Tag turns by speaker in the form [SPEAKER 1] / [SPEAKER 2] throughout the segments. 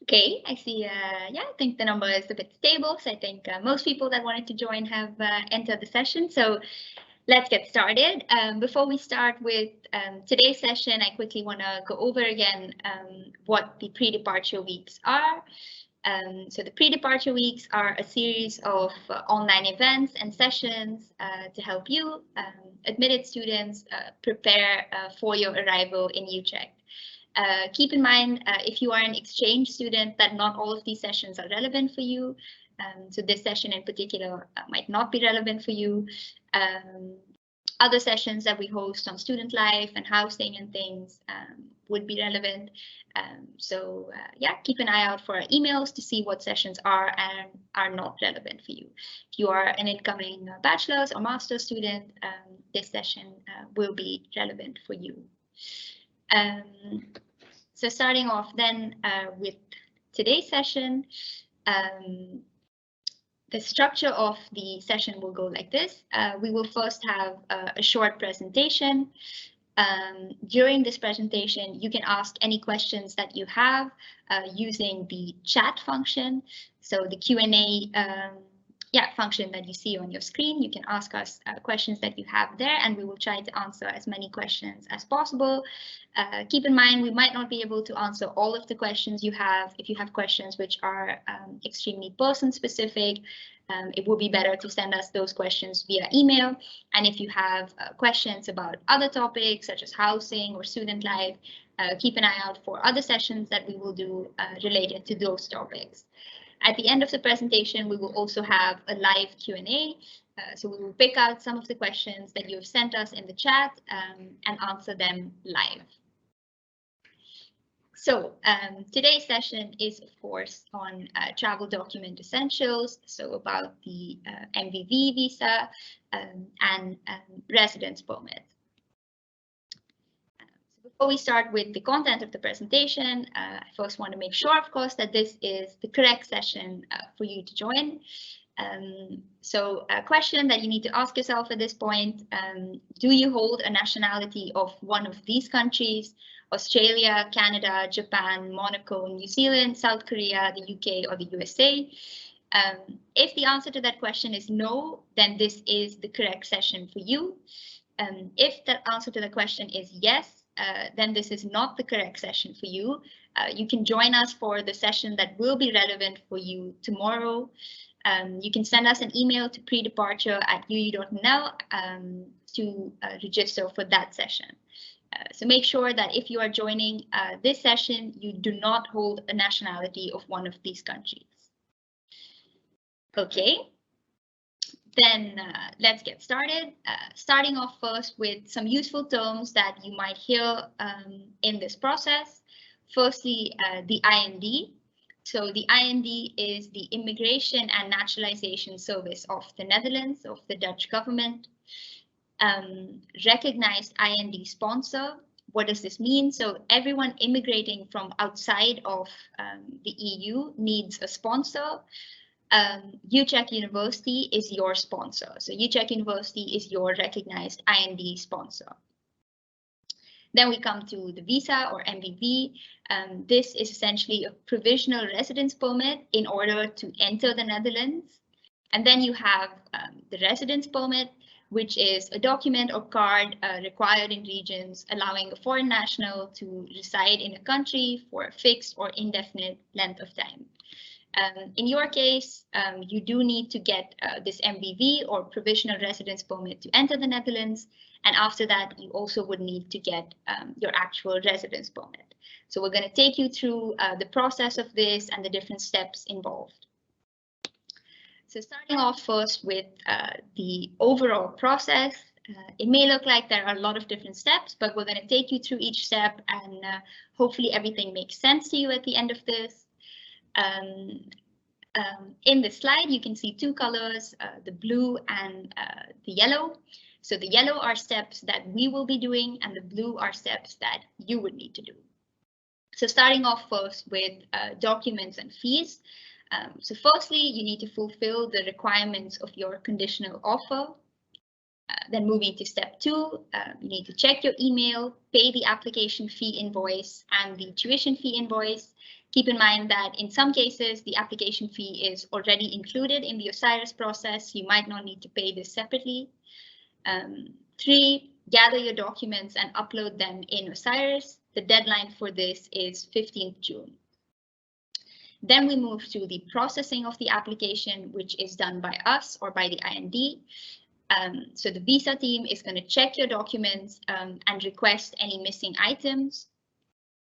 [SPEAKER 1] Okay, I see. Yeah, I think the number is a bit stable. So I think most people that wanted to join have entered the session. So let's get started. Before we start with today's session, I quickly want to go over again what the pre-departure weeks are. So the pre-departure weeks are a series of online events and sessions to help you, admitted students, prepare for your arrival in Utrecht. Keep in mind, if you are an exchange student, that not all of these sessions are relevant for you. So this session in particular might not be relevant for you. Other sessions that we host on student life and housing and things would be relevant. Yeah, keep an eye out for our emails to see what sessions are and are not relevant for you. If you are an incoming bachelor's or master's student, this session will be relevant for you. So starting off then with today's session, the structure of the session will go like this. We will first have a short presentation. During this presentation, you can ask any questions that you have using the chat function. So the Q&A function that you see on your screen, you can ask us questions that you have there, and we will try to answer as many questions as possible. Keep in mind, we might not be able to answer all of the questions you have. If you have questions which are extremely person specific, it would be better to send us those questions via email. And if you have questions about other topics such as housing or student life, keep an eye out for other sessions that we will do related to those topics. At the end of the presentation, we will also have a live Q&A. So we will pick out some of the questions that you have sent us in the chat and answer them live. So today's session is, of course, on travel document essentials, so about the MVV visa and residence permit. Before we start with the content of the presentation, I first want to make sure, of course, that this is the correct session for you to join. So a question that you need to ask yourself at this point, do you hold a nationality of one of these countries? Australia, Canada, Japan, Monaco, New Zealand, South Korea, the UK, or the USA? If the answer to that question is no, then this is the correct session for you. If the answer to the question is yes, then this is not the correct session for you. You can join us for the session that will be relevant for you tomorrow. You can send us an email to predeparture@uu.nl to register for that session. So make sure that if you are joining this session, you do not hold a nationality of one of these countries. Okay. Then let's get started. Starting off first with some useful terms that you might hear in this process. Firstly, the IND. So the IND is the Immigration and Naturalization Service of the Netherlands, of the Dutch government. Recognized IND sponsor. What does this mean? So everyone immigrating from outside of the EU needs a sponsor. Utrecht University is your sponsor. So Utrecht University is your recognized IND sponsor. Then we come to the visa or MVV. This is essentially a provisional residence permit in order to enter the Netherlands. And then you have the residence permit, which is a document or card required in regions allowing a foreign national to reside in a country for a fixed or indefinite length of time. In your case, you do need to get this MVV or provisional residence permit to enter the Netherlands. And after that, you also would need to get your actual residence permit. So we're going to take you through the process of this and the different steps involved. So starting off first with the overall process, it may look like there are a lot of different steps, but we're going to take you through each step and hopefully everything makes sense to you at the end of this. In this slide, you can see two colors, the blue and the yellow. So the yellow are steps that we will be doing and the blue are steps that you would need to do. So starting off first with documents and fees. So firstly, you need to fulfill the requirements of your conditional offer. Then moving to step 2, you need to check your email, pay the application fee invoice and the tuition fee invoice. Keep in mind that in some cases, the application fee is already included in the Osiris process. You might not need to pay this separately. 3, gather your documents and upload them in Osiris. The deadline for this is 15th June. Then we move to the processing of the application, which is done by us or by the IND. So the visa team is going to check your documents and request any missing items.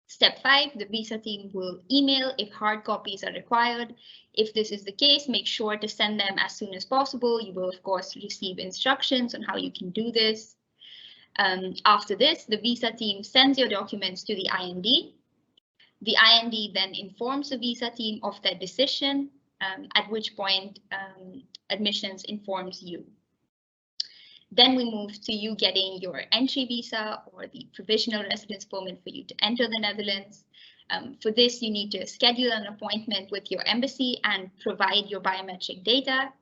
[SPEAKER 1] Step 5, the visa team will email if hard copies are required. If this is the case, make sure to send them as soon as possible. You will, of course, receive instructions on how you can do this. After this, the visa team sends your documents to the IND. The IND then informs the visa team of their decision, at which point admissions informs you. Then we move to you getting your entry visa or the provisional residence permit for you to enter the Netherlands. For this, you need to schedule an appointment with your embassy and provide your biometric data.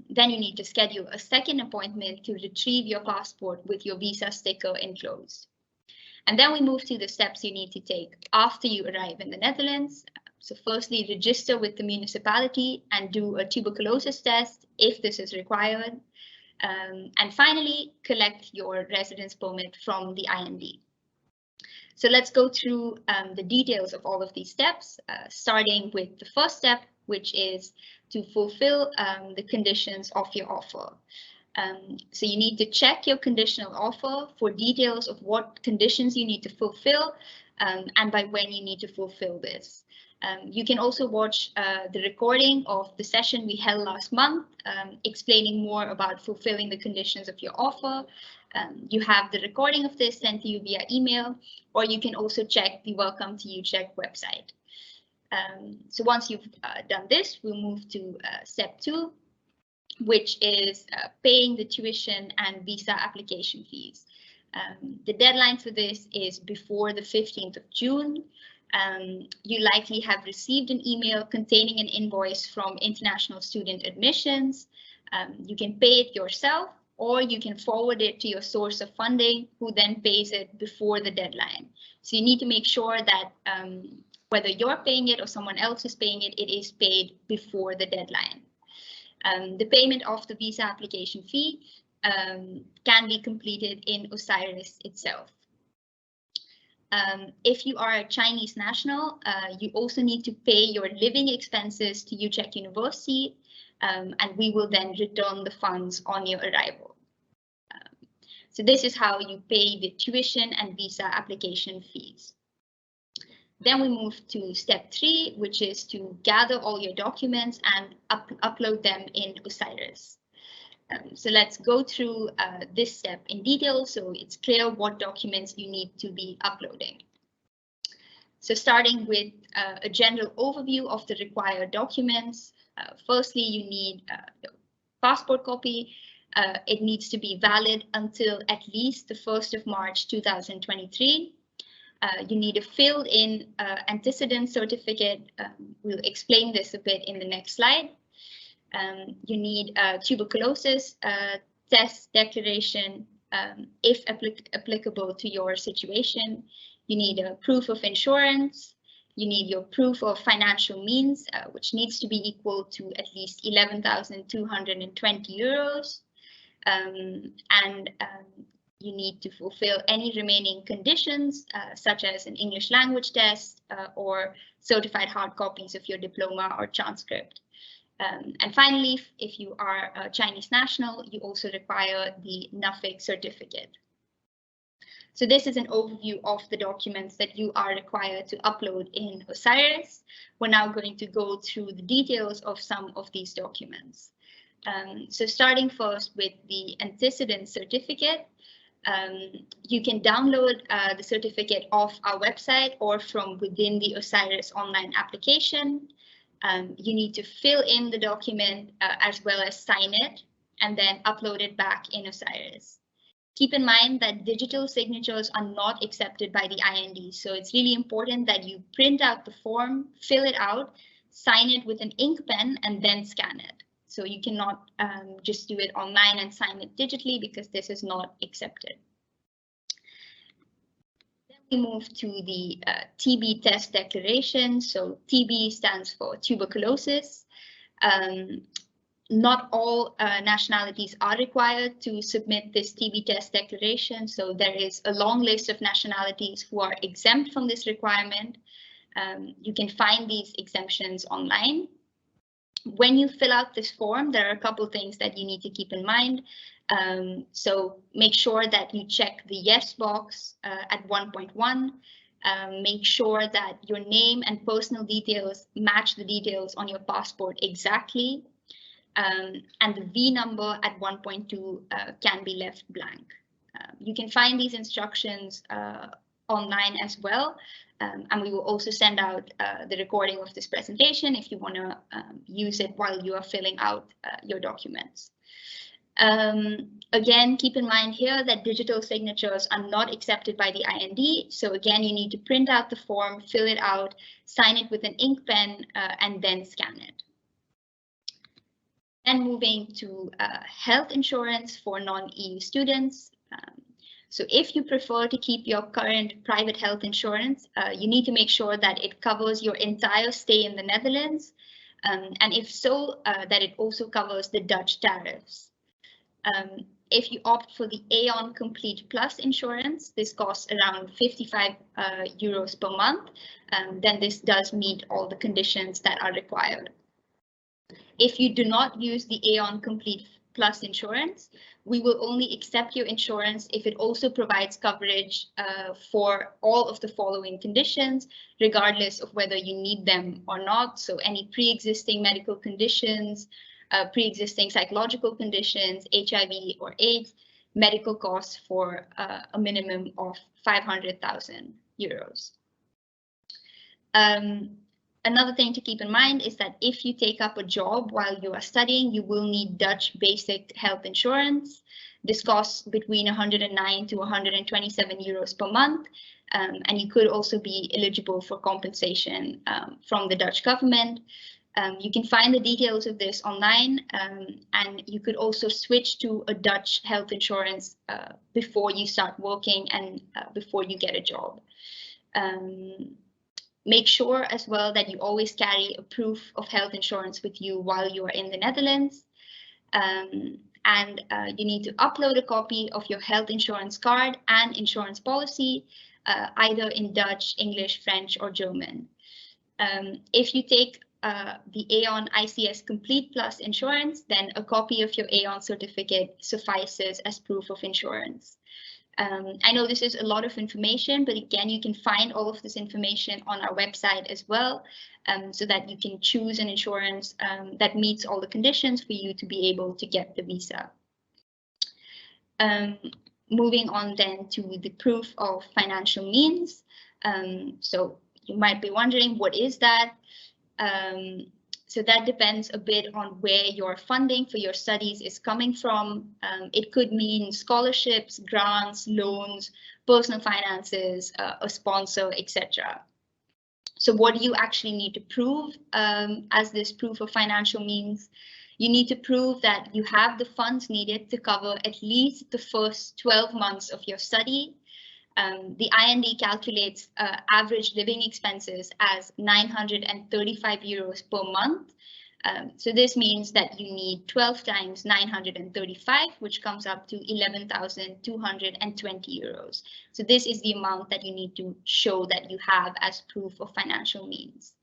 [SPEAKER 1] Then you need to schedule a second appointment to retrieve your passport with your visa sticker enclosed. And then we move to the steps you need to take after you arrive in the Netherlands. So firstly, register with the municipality and do a tuberculosis test if this is required. And finally, collect your residence permit from the IND. So let's go through the details of all of these steps, starting with the first step, which is to fulfill the conditions of your offer. So you need to check your conditional offer for details of what conditions you need to fulfill and by when you need to fulfill this. You can also watch the recording of the session we held last month, explaining more about fulfilling the conditions of your offer. You have the recording of this sent to you via email, or you can also check the Welcome to Utrecht website. So once you've done this, we'll move to step 2, which is paying the tuition and visa application fees. The deadline for this is before the 15th of June. You likely have received an email containing an invoice from International Student Admissions. You can pay it yourself, or you can forward it to your source of funding, who then pays it before the deadline. So you need to make sure that whether you're paying it or someone else is paying it, it is paid before the deadline. The payment of the visa application fee can be completed in Osiris itself. If you are a Chinese national, you also need to pay your living expenses to Utrecht University, and we will then return the funds on your arrival. So this is how you pay the tuition and visa application fees. Then we move to step 3, which is to gather all your documents and upload them in Osiris. So let's go through this step in detail so it's clear what documents you need to be uploading. So starting with a general overview of the required documents. Firstly, you need your passport copy. It needs to be valid until at least the 1st of March 2023. You need a filled in antecedent certificate. We'll explain this a bit in the next slide. You need a tuberculosis test declaration if applicable to your situation. You need a proof of insurance. You need your proof of financial means, which needs to be equal to at least 11,220 euros. You need to fulfill any remaining conditions, such as an English language test or certified hard copies of your diploma or transcript. And finally, if you are a Chinese national, you also require the NAFIC certificate. So this is an overview of the documents that you are required to upload in Osiris. We're now going to go through the details of some of these documents. So starting first with the antecedent certificate, you can download the certificate off our website or from within the Osiris online application. You need to fill in the document as well as sign it and then upload it back in Osiris. Keep in mind that digital signatures are not accepted by the IND, so it's really important that you print out the form, fill it out, sign it with an ink pen, and then scan it. So you cannot just do it online and sign it digitally because this is not accepted. Then we move to the TB test declaration. So TB stands for tuberculosis. Not all nationalities are required to submit this TB test declaration. So there is a long list of nationalities who are exempt from this requirement. You can find these exemptions online. When you fill out this form, there are a couple things that you need to keep in mind. So make sure that you check the yes box at 1.1. Make sure that your name and personal details match the details on your passport exactly. And the V number at 1.2 can be left blank. You can find these instructions online as well. And we will also send out the recording of this presentation if you want to use it while you are filling out your documents. Again, keep in mind here that digital signatures are not accepted by the IND. So again, you need to print out the form, fill it out, sign it with an ink pen, and then scan it. And moving to health insurance for non-EU students. So if you prefer to keep your current private health insurance, you need to make sure that it covers your entire stay in the Netherlands. And if so, that it also covers the Dutch tariffs. If you opt for the Aon Complete Plus insurance, this costs around 55 euros per month. Then this does meet all the conditions that are required. If you do not use the Aon Complete Plus insurance, we will only accept your insurance if it also provides coverage for all of the following conditions, regardless of whether you need them or not. So any pre-existing medical conditions, pre-existing psychological conditions, HIV or AIDS, medical costs for a minimum of 500,000 euros. Another thing to keep in mind is that if you take up a job while you are studying, you will need Dutch basic health insurance. This costs between 109 to 127 euros per month. And you could also be eligible for compensation from the Dutch government. You can find the details of this online, and you could also switch to a Dutch health insurance before you start working and before you get a job. Make sure as well that you always carry a proof of health insurance with you while you are in the Netherlands. And you need to upload a copy of your health insurance card and insurance policy, either in Dutch, English, French, or German. If you take the Aon ICS Complete Plus insurance, then a copy of your Aon certificate suffices as proof of insurance. I know this is a lot of information, but again, you can find all of this information on our website as well, so that you can choose an insurance that meets all the conditions for you to be able to get the visa. Moving on then to the proof of financial means. So you might be wondering, what is that? So that depends a bit on where your funding for your studies is coming from. It could mean scholarships, grants, loans, personal finances, a sponsor, etc. So what do you actually need to prove as this proof of financial means? You need to prove that you have the funds needed to cover at least the first 12 months of your study. The IND calculates average living expenses as 935 euros per month. So this means that you need 12 times 935, which comes up to 11,220 euros. So this is the amount that you need to show that you have as proof of financial means.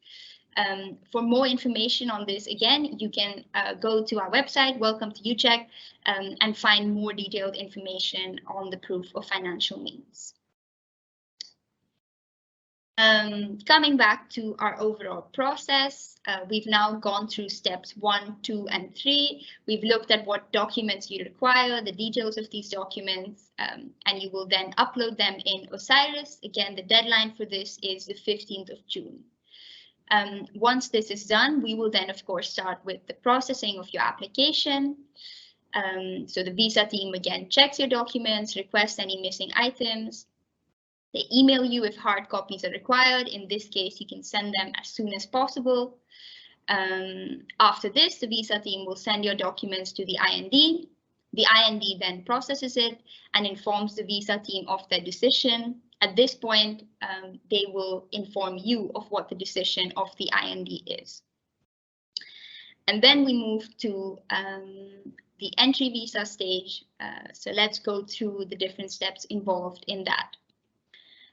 [SPEAKER 1] For more information on this, again, you can go to our website, Welcome to Utrecht, and find more detailed information on the proof of financial means. Coming back to our overall process, we've now gone through steps 1, 2, and 3. We've looked at what documents you require, the details of these documents, and you will then upload them in Osiris. Again, the deadline for this is the 15th of June. Once this is done, we will then, of course, start with the processing of your application. So the visa team again checks your documents, requests any missing items. They email you if hard copies are required. In this case, you can send them as soon as possible. After this, the visa team will send your documents to the IND. The IND then processes it and informs the visa team of their decision. At this point, they will inform you of what the decision of the IND is. And then we move to the entry visa stage. So let's go through the different steps involved in that.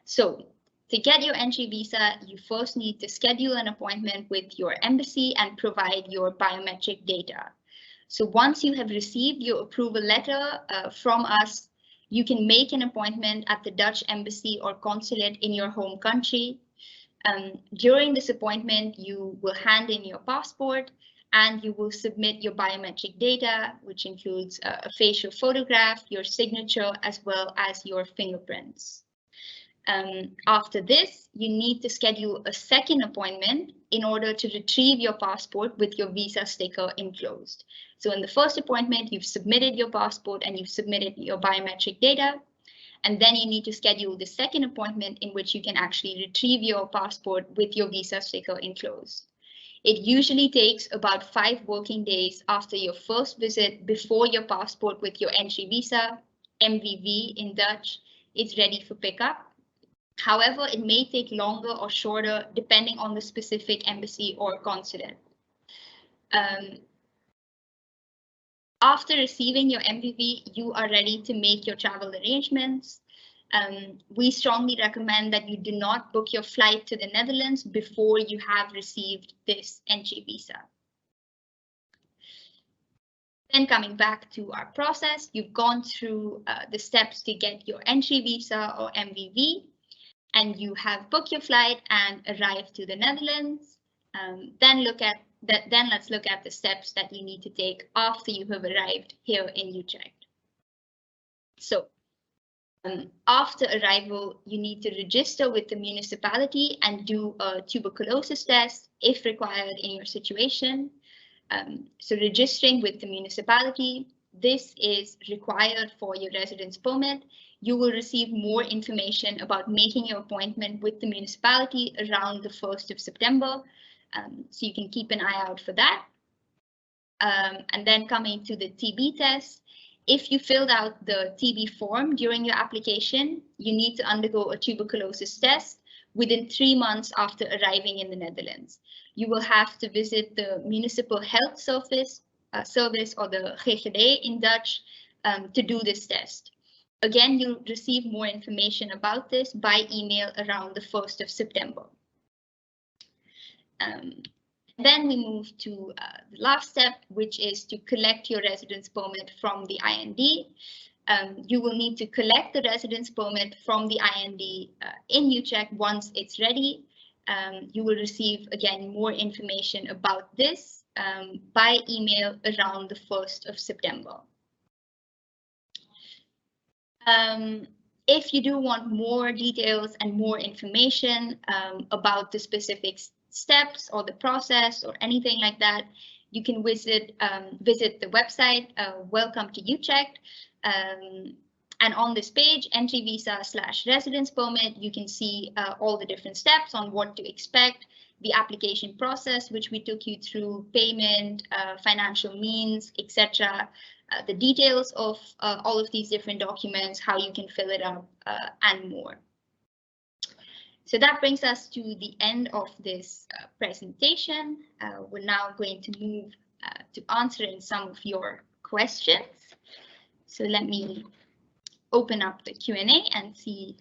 [SPEAKER 1] So to get your entry visa, you first need to schedule an appointment with your embassy and provide your biometric data. So once you have received your approval letter from us, you can make an appointment at the Dutch embassy or consulate in your home country. During this appointment, you will hand in your passport and you will submit your biometric data, which includes a facial photograph, your signature, as well as your fingerprints. After this, you need to schedule a second appointment in order to retrieve your passport with your visa sticker enclosed. So in the first appointment, you've submitted your passport and you've submitted your biometric data. And then you need to schedule the second appointment in which you can actually retrieve your passport with your visa sticker enclosed. It usually takes about 5 working days after your first visit before your passport with your entry visa, MVV in Dutch, is ready for pickup. However, it may take longer or shorter depending on the specific embassy or consulate. After receiving your MVV, you are ready to make your travel arrangements. We strongly recommend that you do not book your flight to the Netherlands before you have received this entry visa. Then coming back to our process, you've gone through the steps to get your entry visa or MVV, and you have booked your flight and arrived to the Netherlands. Then let's look at the steps that you need to take after you have arrived here in Utrecht. So after arrival, you need to register with the municipality and do a tuberculosis test if required in your situation. So registering with the municipality, this is required for your residence permit. You will receive more information about making your appointment with the municipality around the 1st of September. So you can keep an eye out for that. And then coming to the TB test, if you filled out the TB form during your application, you need to undergo a tuberculosis test within 3 months after arriving in the Netherlands. You will have to visit the Municipal Health Service or the GGD in Dutch to do this test. Again, you'll receive more information about this by email around the 1st of September. Then we move to the last step, which is to collect your residence permit from the IND. You will need to collect the residence permit from the IND in Utrecht once it's ready. You will receive, again, more information about this by email around the 1st of September. If you do want more details and more information about the specific steps or the process or anything like that, you can visit the website Welcome to Utrecht. And on this page, entry visa / residence permit, you can see all the different steps on what to expect, the application process, which we took you through, payment, financial means, etc. The details of all of these different documents, how you can fill it up, and more. So that brings us to the end of this presentation. We're now going to move to answering some of your questions. So let me open up the Q&A and see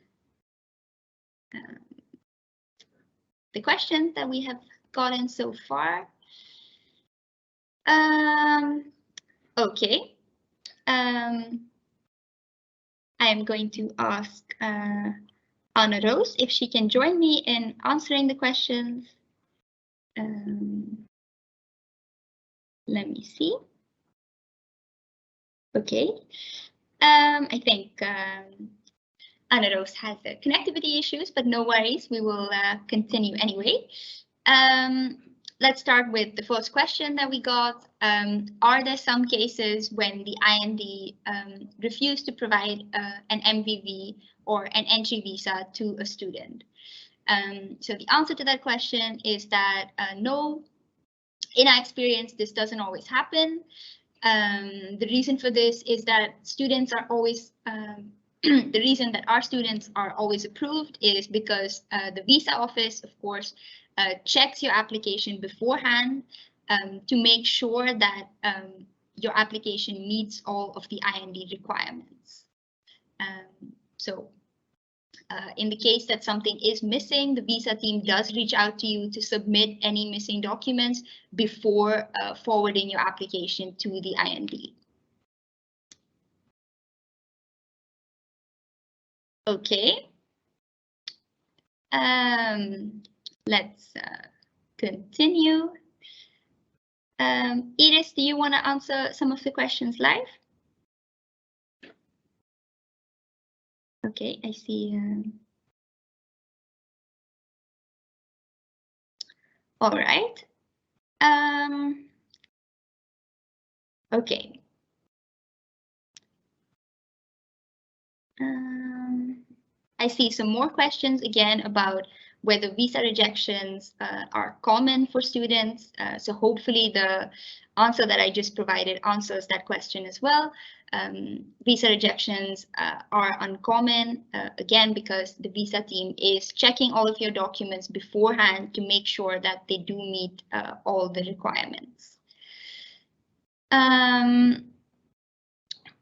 [SPEAKER 1] the questions that we have gotten so far. Okay. I am going to ask Anna Roos if she can join me in answering the questions. Let me see. Okay. I think Anna Roos has connectivity issues, but no worries, we will continue anyway. Let's start with the first question that we got. Are there some cases when the IND refused to provide an MVV or an entry visa to a student? So the answer to that question is that no. In our experience, this doesn't always happen. The reason for this is that students are always the reason that our students are always approved is because the visa office, of course, checks your application beforehand to make sure that your application meets all of the IND requirements. In the case that something is missing, the visa team does reach out to you to submit any missing documents before forwarding your application to the IND. Okay. Let's continue. Iris, do you want to answer some of the questions live? Okay, I see. All right. Okay. I see some more questions again about whether visa rejections are common for students. So hopefully the answer that I just provided answers that question as well. Visa rejections are uncommon, again, because the visa team is checking all of your documents beforehand to make sure that they do meet all the requirements.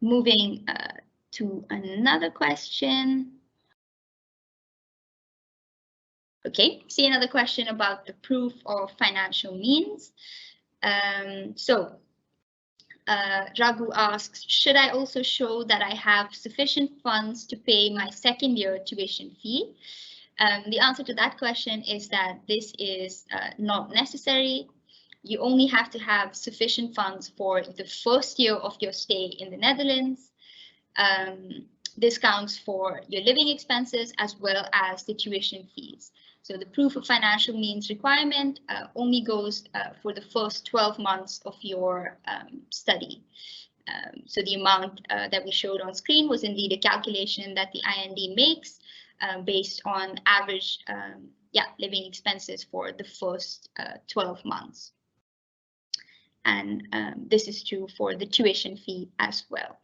[SPEAKER 1] Moving to another question. Okay, see another question about the proof of financial means. Raghu asks, should I also show that I have sufficient funds to pay my second year tuition fee? The answer to that question is that this is not necessary. You only have to have sufficient funds for the first year of your stay in the Netherlands. This counts for your living expenses as well as the tuition fees. So the proof of financial means requirement only goes for the first 12 months of your study. So the amount that we showed on screen was indeed a calculation that the IND makes based on average living expenses for the first 12 months. And this is true for the tuition fee as well.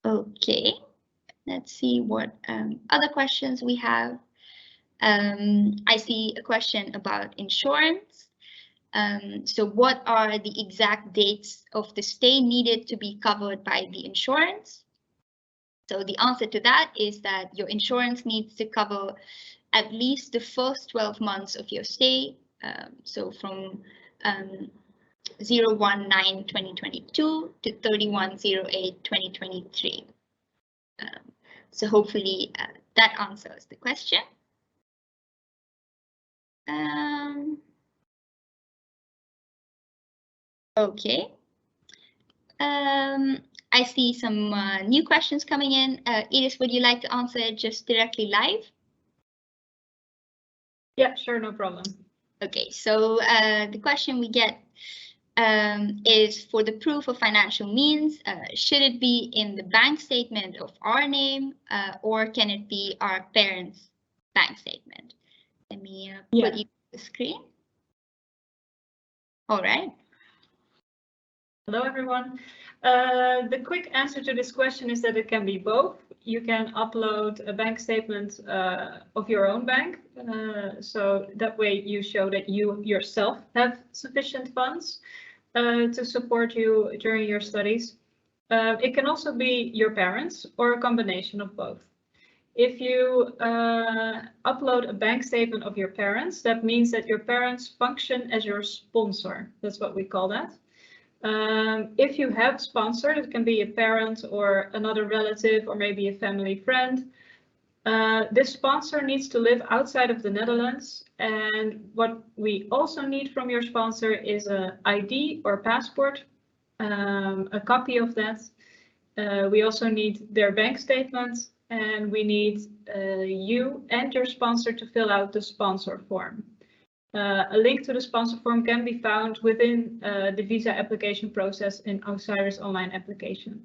[SPEAKER 1] Okay, let's see what other questions we have. I see a question about insurance. So what are the exact dates of the stay needed to be covered by the insurance? So the answer to that is that your insurance needs to cover at least the first 12 months of your stay. So from 019-2022 to 3108-2023. So hopefully that answers the question. Okay. I see some new questions coming in. Iris, would you like to answer it just directly live?
[SPEAKER 2] Yeah, sure, no problem.
[SPEAKER 1] Okay, so the question we get is for the proof of financial means, should it be in the bank statement of our name or can it be our parents' bank statement? Let me put you on the screen. All right.
[SPEAKER 2] Hello, everyone. The quick answer to this question is that it can be both. You can upload a bank statement of your own bank. So that way you show that you yourself have sufficient funds to support you during your studies. It can also be your parents or a combination of both. If you upload a bank statement of your parents, that means that your parents function as your sponsor. That's what we call that. If you have a sponsor, it can be a parent or another relative or maybe a family friend. This sponsor needs to live outside of the Netherlands. And what we also need from your sponsor is an ID or passport, a copy of that. We also need their bank statement, and we need you and your sponsor to fill out the sponsor form. A link to the sponsor form can be found within the visa application process in Osiris online application.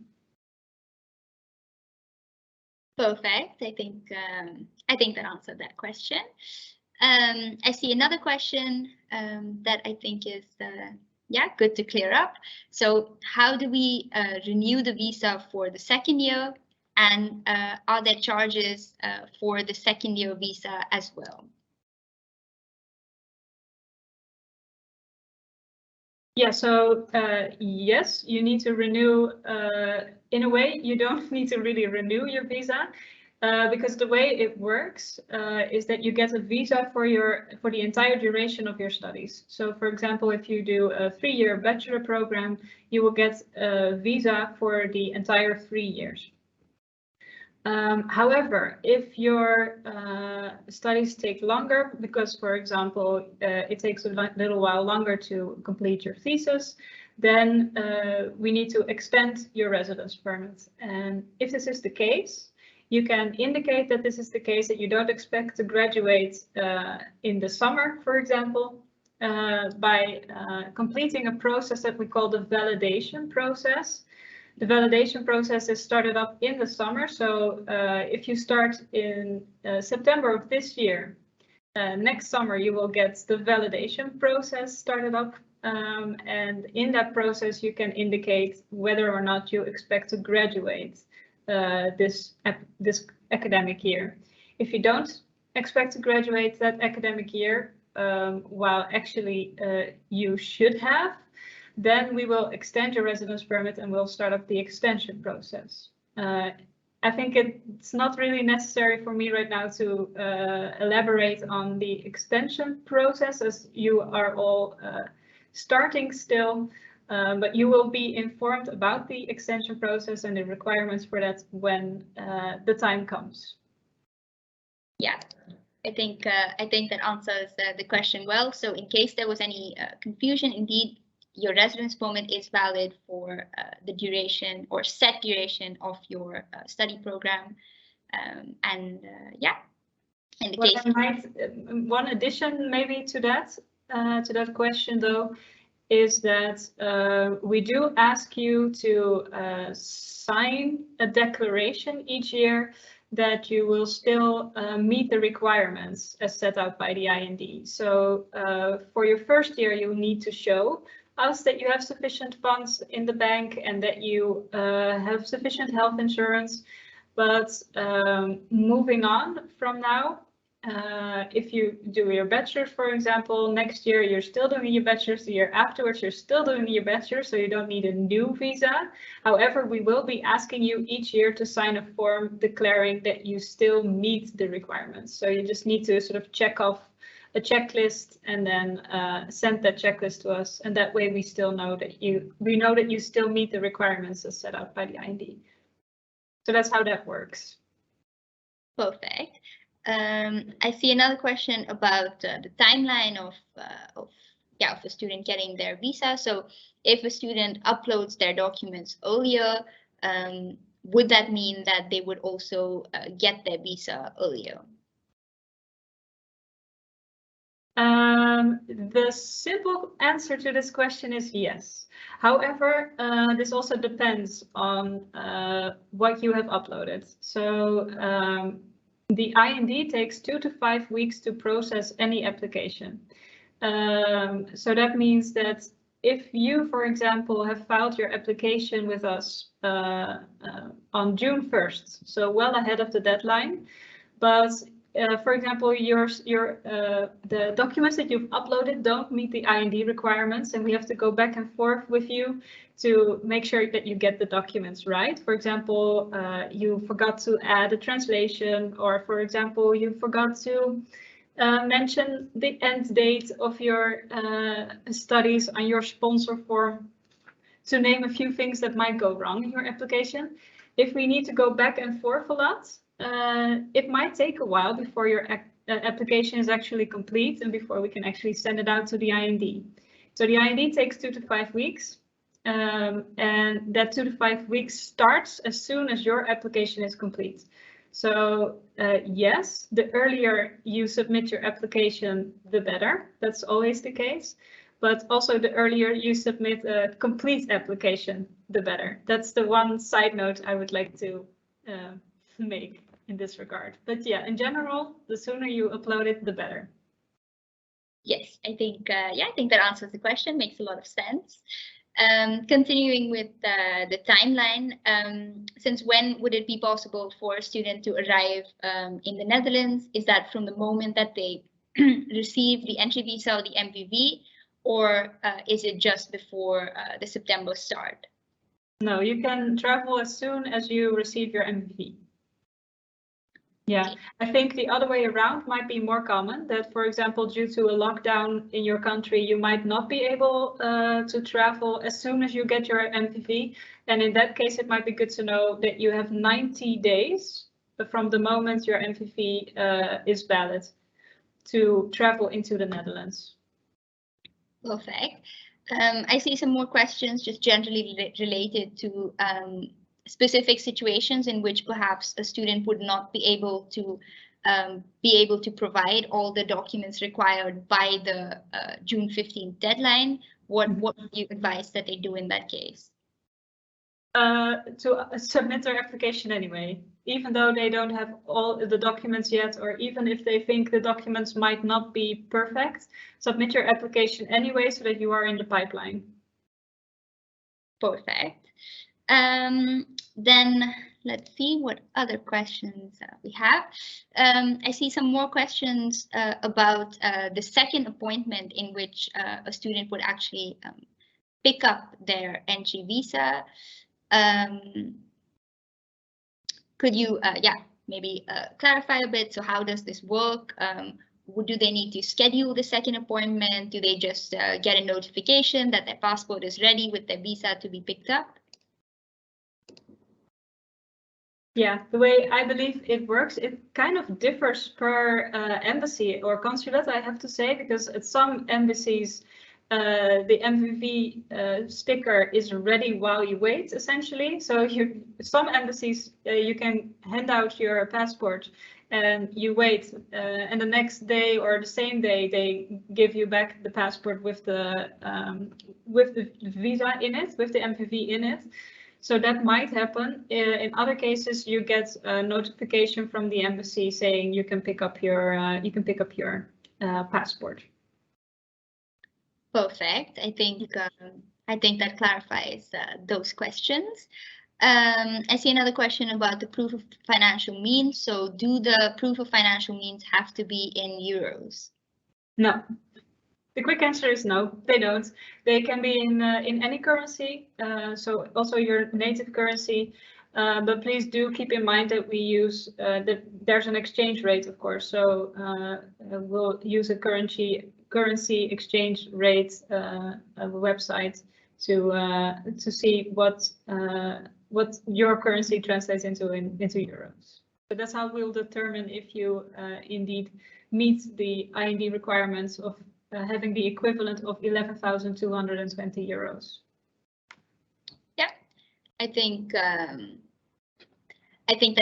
[SPEAKER 1] Perfect. I think that answered that question. I see another question that I think is good to clear up. So how do we renew the visa for the second year, and are there charges for the second year visa as well?
[SPEAKER 2] Yeah, so yes, you need to renew. In a way, you don't need to really renew your visa, because the way it works is that you get a visa for the entire duration of your studies. So, for example, if you do a 3-year bachelor program, you will get a visa for the entire 3 years. However, if your studies take longer, because, for example, it takes a little while longer to complete your thesis, then we need to extend your residence permit. And if this is the case, you can indicate that this is the case, that you don't expect to graduate in the summer, for example, by completing a process that we call the validation process. The validation process is started up in the summer. So if you start in September of this year, next summer you will get the validation process started up. And in that process, you can indicate whether or not you expect to graduate this academic year. If you don't expect to graduate that academic year, while actually you should have, then we will extend your residence permit and we'll start up the extension process. I think it's not really necessary for me right now to elaborate on the extension process, as you are all starting still, but you will be informed about the extension process and the requirements for that when the time comes.
[SPEAKER 1] Yeah. I think that answers the question well. So in case there was any confusion, indeed, your residence permit is valid for the duration or set duration of your study program. In the case.
[SPEAKER 2] One addition maybe to that question though, is that we do ask you to sign a declaration each year that you will still meet the requirements as set out by the IND. So for your first year, you need to show us that you have sufficient funds in the bank and that you have sufficient health insurance. But moving on from now, if you do your bachelor's, for example, next year you're still doing your bachelor's, the year afterwards you're still doing your bachelor's, so you don't need a new visa. However, we will be asking you each year to sign a form declaring that you still meet the requirements. So you just need to sort of check off a checklist and then send that checklist to us, and that way we know that you still meet the requirements as set out by the IND. So that's how that works.
[SPEAKER 1] Perfect. I see another question about the timeline of a student getting their visa. So if a student uploads their documents earlier, would that mean that they would also get their visa earlier?
[SPEAKER 2] The simple answer to this question is yes. However, this also depends on what you have uploaded. So the IND takes 2 to 5 weeks to process any application. So that means that if you, for example, have filed your application with us on June 1st, so well ahead of the deadline, but for example, the documents that you've uploaded don't meet the IND requirements, and we have to go back and forth with you to make sure that you get the documents right. For example, you forgot to add a translation, or for example, you forgot to mention the end date of your studies on your sponsor form, to name a few things that might go wrong in your application. If we need to go back and forth a lot, it might take a while before your application is actually complete and before we can actually send it out to the IND. So the IND takes 2 to 5 weeks, and that 2 to 5 weeks starts as soon as your application is complete. So yes, the earlier you submit your application, the better. That's always the case. But also the earlier you submit a complete application, the better. That's the one side note I would like to make in this regard. But yeah, in general, the sooner you upload it, the better.
[SPEAKER 1] Yes, I think I think that answers the question. Makes a lot of sense. Continuing with the timeline, since when would it be possible for a student to arrive in the Netherlands? Is that from the moment that they receive the entry visa or the MVV, or is it just before the September start?
[SPEAKER 2] No, you can travel as soon as you receive your MVV. Yeah, I think the other way around might be more common, that, for example, due to a lockdown in your country, you might not be able to travel as soon as you get your MVV. And in that case, it might be good to know that you have 90 days from the moment your MVV is valid to travel into the Netherlands.
[SPEAKER 1] Perfect. I see some more questions just generally related to specific situations in which perhaps a student would not be able to provide all the documents required by the June 15th deadline. What would you advise that they do in that case?
[SPEAKER 2] To submit their application anyway, even though they don't have all the documents yet, or even if they think the documents might not be perfect, submit your application anyway so that you are in the pipeline.
[SPEAKER 1] Perfect. Then let's see what other questions we have. I see some more questions about the second appointment in which a student would actually pick up their entry visa. Could you, maybe clarify a bit? So how does this work? Do they need to schedule the second appointment? Do they just get a notification that their passport is ready with their visa to be picked up?
[SPEAKER 2] Yeah, the way I believe it works, it kind of differs per embassy or consulate, I have to say, because at some embassies, the MVV sticker is ready while you wait, essentially. So some embassies, you can hand out your passport and you wait, and the next day or the same day, they give you back the passport with the visa in it, with the MVV in it. So that might happen. In other cases, you get a notification from the embassy saying you can pick up your passport.
[SPEAKER 1] Perfect. I think that clarifies those questions. I see another question about the proof of financial means. So, do the proof of financial means have to be in euros?
[SPEAKER 2] No. The quick answer is no, they don't. They can be in any currency, so also your native currency. But please do keep in mind that we use that there's an exchange rate, of course. So we'll use a currency exchange rate website to see what your currency translates into euros. So that's how we'll determine if you indeed meet the IND requirements of having the equivalent of 11,220 euros.
[SPEAKER 1] Yeah, I think that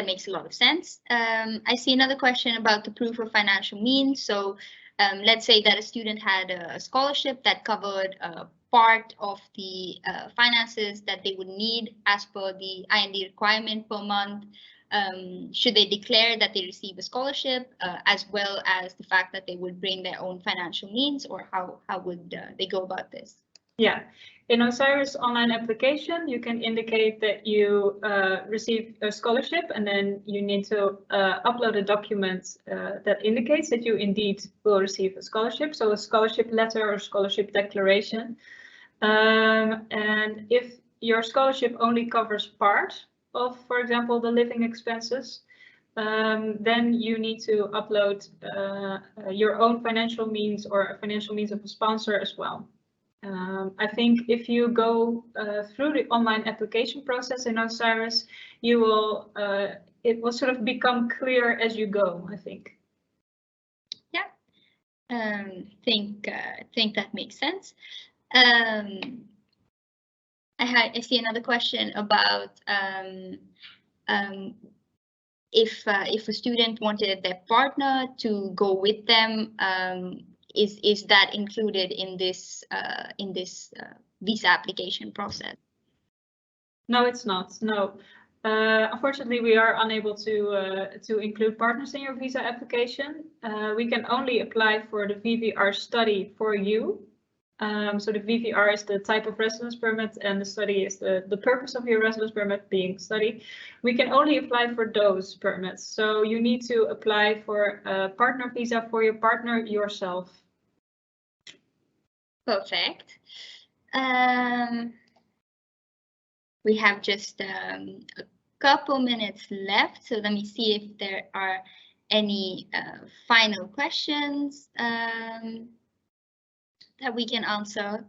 [SPEAKER 1] makes a lot of sense. I see another question about the proof of financial means. So let's say that a student had a scholarship that covered part of the finances that they would need as per the IND requirement per month. Should they declare that they receive a scholarship as well as the fact that they would bring their own financial means, or how would they go about this?
[SPEAKER 2] Yeah, in Osiris online application, you can indicate that you receive a scholarship, and then you need to upload a document that indicates that you indeed will receive a scholarship. So a scholarship letter or scholarship declaration. And if your scholarship only covers part of, for example, the living expenses, then you need to upload your own financial means or a financial means of a sponsor as well. I think if you go through the online application process in Osiris, you will it will sort of become clear as you go, I think.
[SPEAKER 1] Yeah, think that makes sense. I see another question about if a student wanted their partner to go with them, is that included in this visa application process?
[SPEAKER 2] No, it's not. No. Unfortunately, we are unable to include partners in your visa application. We can only apply for the VVR study for you. So the VVR is the type of residence permit, and the study is the purpose of your residence permit being study. We can only apply for those permits. So you need to apply for a partner visa for your partner yourself.
[SPEAKER 1] Perfect. We have just a couple minutes left, so let me see if there are any final questions that we can answer.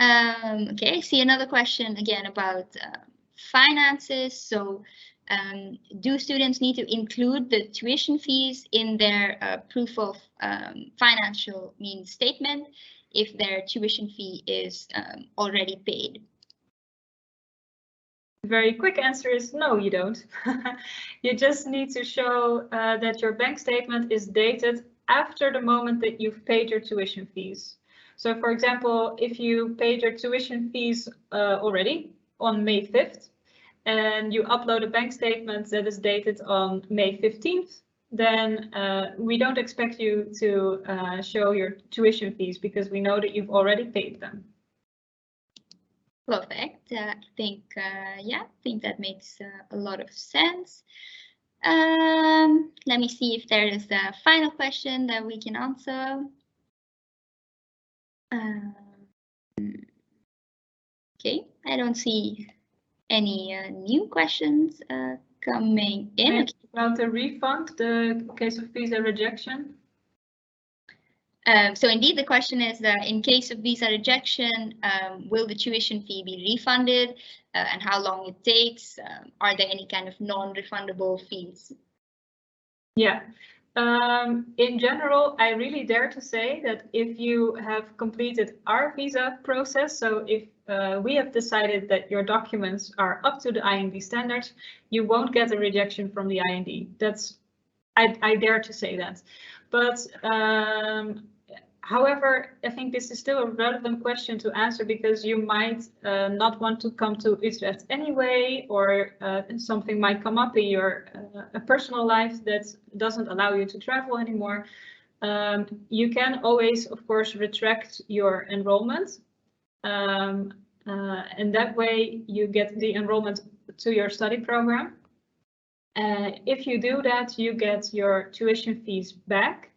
[SPEAKER 1] Okay, I see another question again about finances. So do students need to include the tuition fees in their proof of financial means statement if their tuition fee is already paid?
[SPEAKER 2] Very quick answer is no, you don't. You just need to show that your bank statement is dated after the moment that you've paid your tuition fees. So for example, if you paid your tuition fees already on May 5th and you upload a bank statement that is dated on May 15th, then we don't expect you to show your tuition fees because we know that you've already paid them.
[SPEAKER 1] Perfect. I think that makes a lot of sense. Let me see if there is a final question that we can answer. Okay, I don't see any new questions coming in.
[SPEAKER 2] About the refund, the case of visa rejection.
[SPEAKER 1] So indeed, the question is that in case of visa rejection, will the tuition fee be refunded and how long it takes? Are there any kind of non-refundable fees?
[SPEAKER 2] Yeah, in general, I really dare to say that if you have completed our visa process, so if we have decided that your documents are up to the IND standards, you won't get a rejection from the IND. That's, I dare to say that. But however, I think this is still a relevant question to answer because you might not want to come to Utrecht anyway, or something might come up in your personal life that doesn't allow you to travel anymore. You can always, of course, retract your enrollment. And that way you get the enrollment to your study program. If you do that, you get your tuition fees back.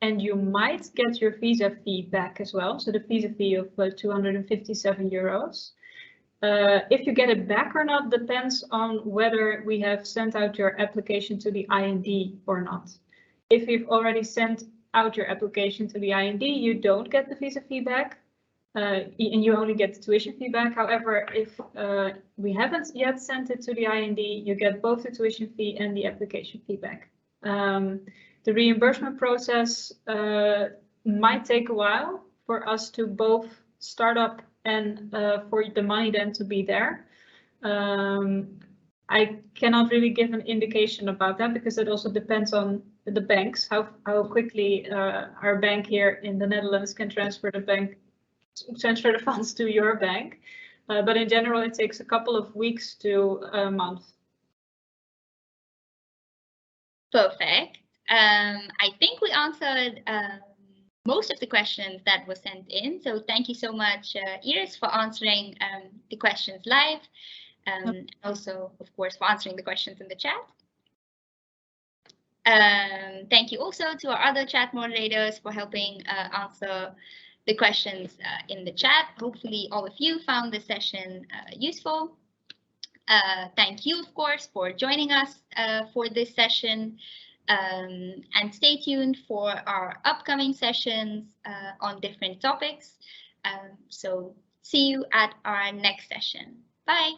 [SPEAKER 2] And you might get your visa fee back as well. So the visa fee of 257 euros. If you get it back or not depends on whether we have sent out your application to the IND or not. If you've already sent out your application to the IND, you don't get the visa fee back. And you only get the tuition fee back. However, if we haven't yet sent it to the IND, you get both the tuition fee and the application fee back. The reimbursement process might take a while for us to both start up and for the money then to be there. I cannot really give an indication about that because it also depends on the banks, how quickly our bank here in the Netherlands can transfer the funds to your bank. But in general, it takes a couple of weeks to a month.
[SPEAKER 1] Perfect. I think we answered most of the questions that were sent in. So thank you so much, Iris, for answering the questions live. And also, of course, for answering the questions in the chat. Thank you also to our other chat moderators for helping answer the questions in the chat. Hopefully all of you found this session useful. Thank you, of course, for joining us for this session. And stay tuned for our upcoming sessions on different topics. So see you at our next session. Bye.